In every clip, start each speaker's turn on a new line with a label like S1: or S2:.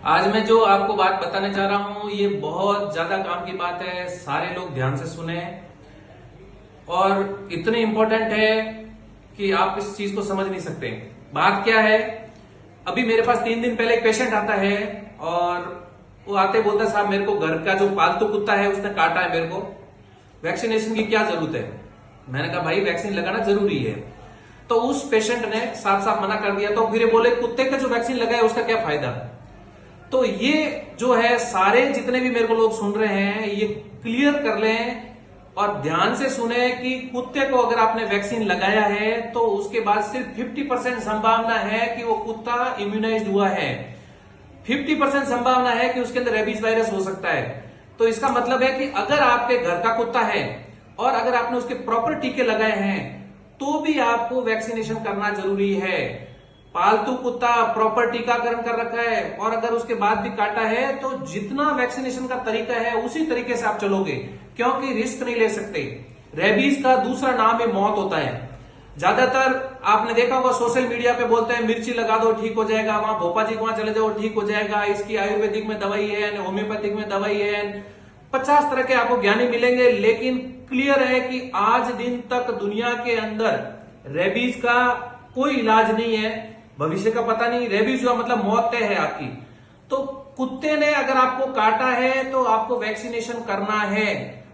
S1: आज मैं जो आपको बात बताने जा रहा हूं ये बहुत ज्यादा काम की बात है। सारे लोग ध्यान से सुने और इतनी इंपॉर्टेंट है कि आप इस चीज को समझ नहीं सकते। बात क्या है, अभी मेरे पास 3 दिन पहले एक पेशेंट आता है और वो आते बोलता है, साहब मेरे को घर का जो पालतू कुत्ता है उसने काटा है, मेरे को वैक्सीनेशन की क्या जरूरत है। मैंने कहा भाई वैक्सीन लगाना जरूरी है। तो उस पेशेंट ने साफ साफ मना कर दिया। तो फिर ये बोले कुत्ते का जो वैक्सीन लगाया उसका क्या फायदा। तो ये जो है सारे जितने भी मेरे को लोग सुन रहे हैं ये क्लियर कर लें और ध्यान से सुने कि कुत्ते को अगर आपने वैक्सीन लगाया है तो उसके बाद सिर्फ 50% संभावना है कि वो कुत्ता इम्यूनाइज्ड हुआ है। 50% संभावना है कि उसके अंदर रेबीज वायरस हो सकता है। तो इसका मतलब है कि अगर आपके घर का कुत्ता है और अगर आपने उसके प्रॉपर टीके लगाए हैं तो भी आपको वैक्सीनेशन करना जरूरी है। पालतू कुत्ता प्रॉपर टीकाकरण कर रखा है और अगर उसके बाद भी काटा है तो जितना वैक्सीनेशन का तरीका है उसी तरीके से आप चलोगे, क्योंकि रिस्क नहीं ले सकते। रेबीज का दूसरा नाम है मौत होता है। ज्यादातर आपने देखा होगा सोशल मीडिया पे बोलते हैं मिर्ची लगा दो ठीक हो जाएगा, वहां भोपा जी वहां चले जाओ ठीक हो जाएगा, इसकी आयुर्वेदिक में दवाई है, होम्योपैथिक में दवाई है, 50 तरह के आपको ज्ञानी मिलेंगे। लेकिन क्लियर है कि आज दिन तक दुनिया के अंदर रेबीज का कोई इलाज नहीं है, भविष्य का पता नहीं। रेबीज हुआ मतलब मौत तय है आपकी। तो कुत्ते ने अगर आपको काटा है तो आपको वैक्सीनेशन करना है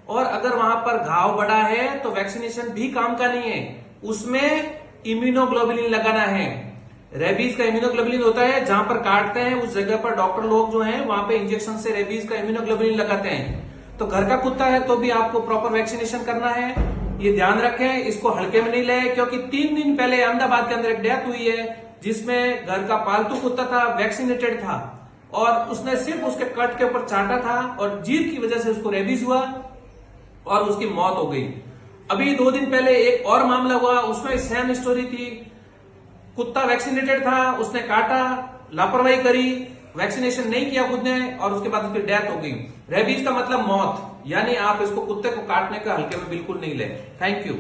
S1: और अगर वहां पर घाव बढ़ा है तो वैक्सीनेशन भी काम का नहीं है, उसमें इम्यूनोग्लोबुलिन लगाना है। रेबीज का इम्यूनोग्लोबुलिन होता है, जहां पर काटते हैं उस जगह पर डॉक्टर लोग जो हैं वहां पे इंजेक्शन से रेबीज का इम्यूनोग्लोबुलिन लगाते हैं। तो घर का कुत्ता है तो भी आपको प्रॉपर वैक्सीनेशन करना है, ये ध्यान रखें, इसको हल्के में नहीं ले। क्योंकि 3 दिन पहले अहमदाबाद के अंदर एक डेथ हुई है जिसमें घर का पालतू कुत्ता था, वैक्सीनेटेड था और उसने सिर्फ उसके कट के ऊपर चाटा था और जीभ की वजह से उसको रेबीज हुआ और उसकी मौत हो गई। अभी 2 दिन पहले एक और मामला हुआ, उसमें सेम स्टोरी थी। कुत्ता वैक्सीनेटेड था, उसने काटा, लापरवाही करी, वैक्सीनेशन नहीं किया खुद ने और उसके बाद उसकी डेथ हो गई। रेबीज का मतलब मौत, यानी आप इसको कुत्ते को काटने का हल्के में बिल्कुल नहीं ले। Thank you.